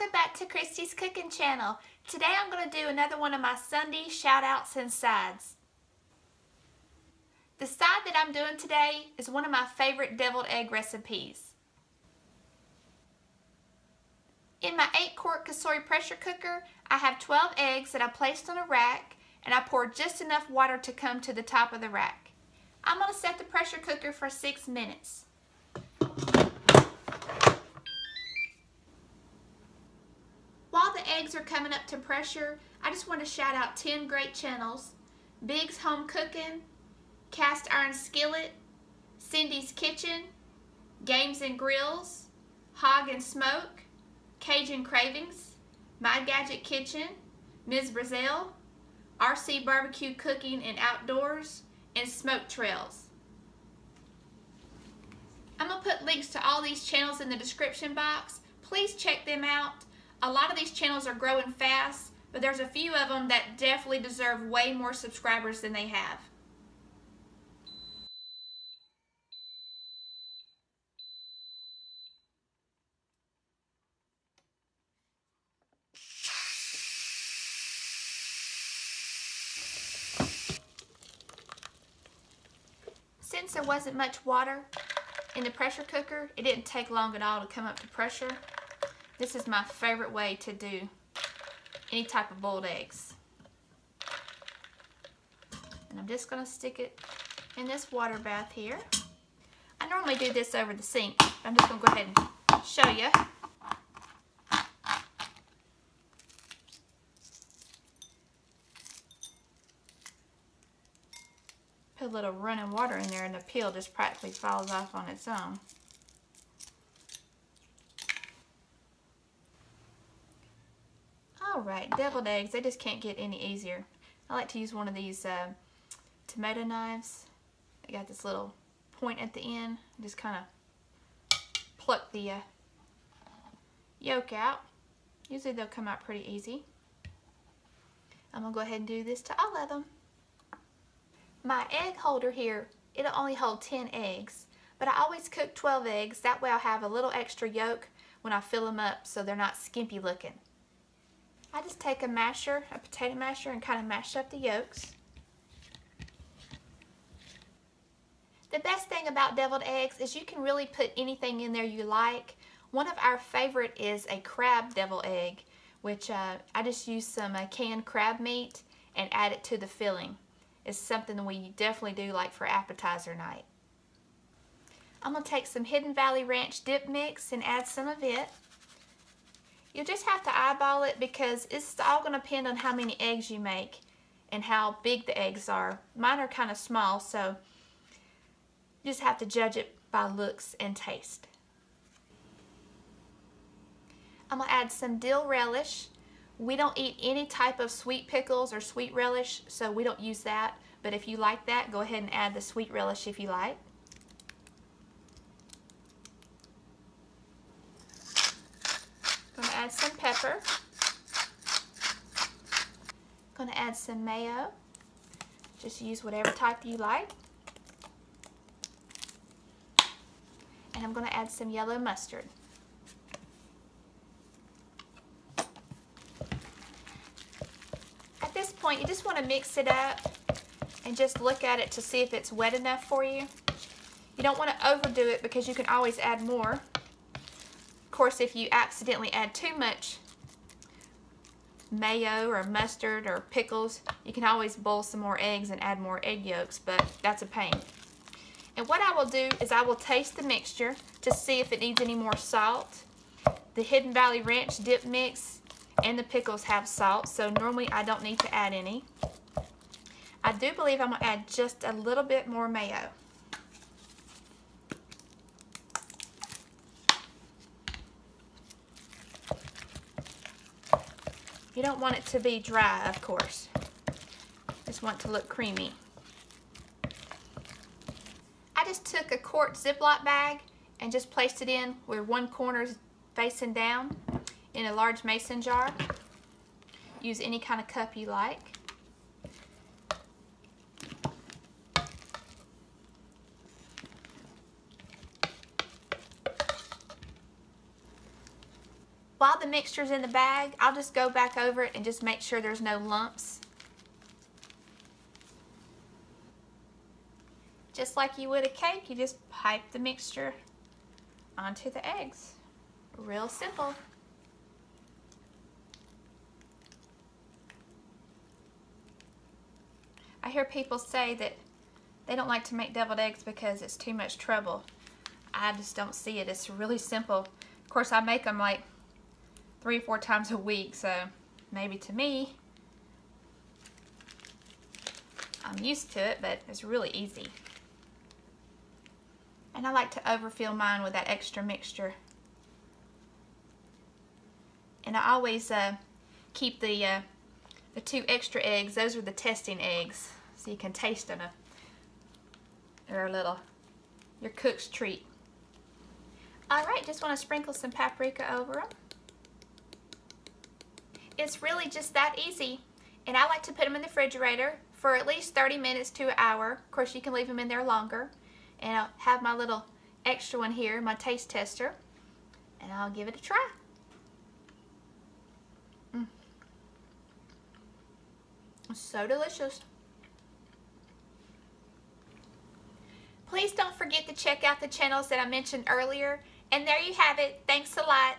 Welcome back to Christy's Cooking Channel. Today I'm going to do another one of my Sunday shout-outs and sides. The side that I'm doing today is one of my favorite deviled egg recipes. In my 8-quart Cosori pressure cooker, I have 12 eggs that I placed on a rack, and I poured just enough water to come to the top of the rack. I'm going to set the pressure cooker for 6 minutes. While the eggs are coming up to pressure, I just want to shout out 10 great channels: Big's Home Cooking, Cast Iron Skillet, Cindy's Kitchen, Games and Grills, Hog and Smoke, Cajun Cravings, My Gadget Kitchen, Ms. Brazil, RC Barbecue Cooking and Outdoors, and Smoke Trails. I'm going to put links to all these channels in the description box. Please check them out. A lot of these channels are growing fast, but there's a few of them that definitely deserve way more subscribers than they have. Since there wasn't much water in the pressure cooker, it didn't take long at all to come up to pressure. This is my favorite way to do any type of boiled eggs. And I'm just going to stick it in this water bath here. I normally do this over the sink. I'm just going to go ahead and show you. Put a little running water in there and the peel just practically falls off on its own. Alright, deviled eggs, they just can't get any easier. I like to use one of these tomato knives. They got this little point at the end. Just kind of pluck the yolk out. Usually they'll come out pretty easy. I'm going to go ahead and do this to all of them. My egg holder here, it'll only hold 10 eggs, but I always cook 12 eggs. That way I'll have a little extra yolk when I fill them up so they're not skimpy looking. I just take a masher, a potato masher, and kind of mash up the yolks. The best thing about deviled eggs is you can really put anything in there you like. One of our favorite is a crab deviled egg, which I just use some canned crab meat and add it to the filling. It's something that we definitely do like for appetizer night. I'm going to take some Hidden Valley Ranch dip mix and add some of it. You'll just have to eyeball it because it's all going to depend on how many eggs you make and how big the eggs are. Mine are kind of small, so you just have to judge it by looks and taste. I'm going to add some dill relish. We don't eat any type of sweet pickles or sweet relish, so we don't use that. But if you like that, go ahead and add the sweet relish if you like. Going to add some pepper. Going to add some mayo. Just use whatever type you like. And I'm going to add some yellow mustard. At this point, you just want to mix it up and just look at it to see if it's wet enough for you. You don't want to overdo it because you can always add more. Of course, if you accidentally add too much mayo or mustard or pickles, you can always boil some more eggs and add more egg yolks, but that's a pain. And what I will do is I will taste the mixture to see if it needs any more salt. The Hidden Valley Ranch dip mix and the pickles have salt, so normally I don't need to add any. I do believe I'm going to add just a little bit more mayo. You don't want it to be dry, of course. Just want it to look creamy. I just took a quart Ziploc bag and just placed it in where one corner is facing down in a large mason jar. Use any kind of cup you like. While the mixture's in the bag, I'll just go back over it and just make sure there's no lumps. Just like you would a cake, you just pipe the mixture onto the eggs. Real simple. I hear people say that they don't like to make deviled eggs because it's too much trouble. I just don't see it. It's really simple. Of course, I make them like 3 or 4 times a week, so maybe to me, I'm used to it, but it's really easy. And I like to overfill mine with that extra mixture. And I always keep the 2 extra eggs. Those are the testing eggs, so you can taste them. They're your cook's treat. Alright, just want to sprinkle some paprika over them. It's really just that easy. And I like to put them in the refrigerator for at least 30 minutes to an hour. Of course, you can leave them in there longer. And I'll have my little extra one here, my taste tester. And I'll give it a try. It's so delicious. Please don't forget to check out the channels that I mentioned earlier. And there you have it. Thanks a lot.